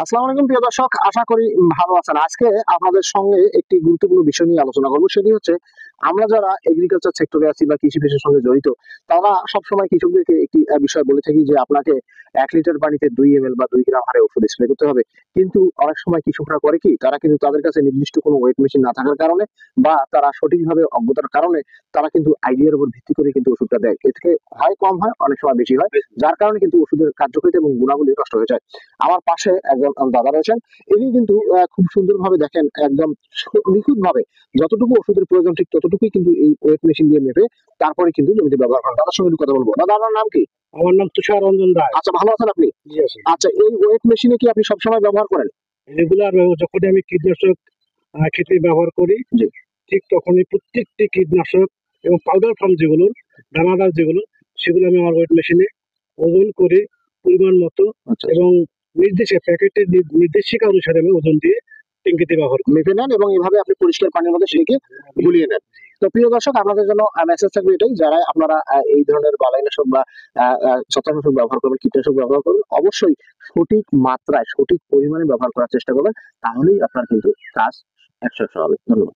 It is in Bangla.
আসসালামু আলাইকুম প্রিয় দর্শক, আশা করি ভালো আছেন। আজকে আপনাদের সঙ্গে একটি গুরুত্বপূর্ণ বিষয় নিয়ে আলোচনা করব। সেটি হচ্ছে, আমরা যারা এগ্রিকালচার সেক্টরে আছি বা কৃষি পেশার সঙ্গে জড়িত, তারা সবসময় কৃষকদেরকে একটি বিষয় বলে থাকি যে আপনাকে ১ লিটার পানিতে ২ ml বা ২ গ্রাম হারে ওষুধ স্প্রে করতে হবে। কিন্তু অনেক সময় কৃষকরা করে কি, তারা কিন্তু তাদের কাছে নির্দিষ্ট কোনো ওয়েট মেশিন না থাকার কারণে বা তারা সঠিকভাবে অজ্ঞতার কারণে তারা কিন্তু আইডিয়ার উপর ভিত্তি করে কিন্তু ওষুধটা দেয়। এ থেকে হয় কম হয়, অনেক সময় বেশি হয়, যার কারণে কিন্তু ওষুধের কার্যকারিতা এবং গুণাবলী নষ্ট হয়ে যায়। আমার পাশে একজন দাদা রয়েছেন। ইনি কিন্তু খুব সুন্দরভাবে দেখেন, একদম নিখুঁতভাবে যতটুকু ওষুধের প্রয়োজন ঠিক ততটুকুই কিন্তু এই ওয়েট মেশিন দিয়ে মেপে তারপরে কিন্তু জমিতে ব্যবহার করেন। দাদার সঙ্গে একটু কথা বলবো। দাদা, আপনার নাম কি? আমার নাম তুষার রঞ্জন রায়। আচ্ছা, ভালো আছেন আপনি? জি আছি। আচ্ছা, এই ওয়েট মেশিনে কি আপনি সবসময় ব্যবহার করেন? রেগুলার যখন আমি কীটনাশক খেতে ব্যবহার করি, জি। ঠিক তখনই প্রত্যেকটি কীটনাশক এবং পাউডার ফর্ম যেগুলো, দানাদার যেগুলো, সেগুলো আমি আমার ওয়েট মেশিনে ওজন করে পরিমাণ মতো আচ্ছা, এবং প্যাকেটের নির্দেশিকা অনুসারে আমি ওজন দিয়ে ট্যাঙ্কিতে ব্যবহার করি। মেপে নেন এবং এভাবে আপনি পরিষ্কার পানির মধ্যে সেটাকে গুলিয়ে নেন। তো প্রিয় দর্শক, আপনাদের জন্য মেসেজ থাকবে এটাই, যারা আপনারা এই ধরনের বালাইনাশক বা ছত্রাকনাশক ব্যবহার করবেন, কীটনাশক ব্যবহার করবেন, অবশ্যই সঠিক মাত্রায় সঠিক পরিমাণে ব্যবহার করার চেষ্টা করবেন। তাহলেই আপনার কিন্তু কাজ ১০০ হবে। ধন্যবাদ।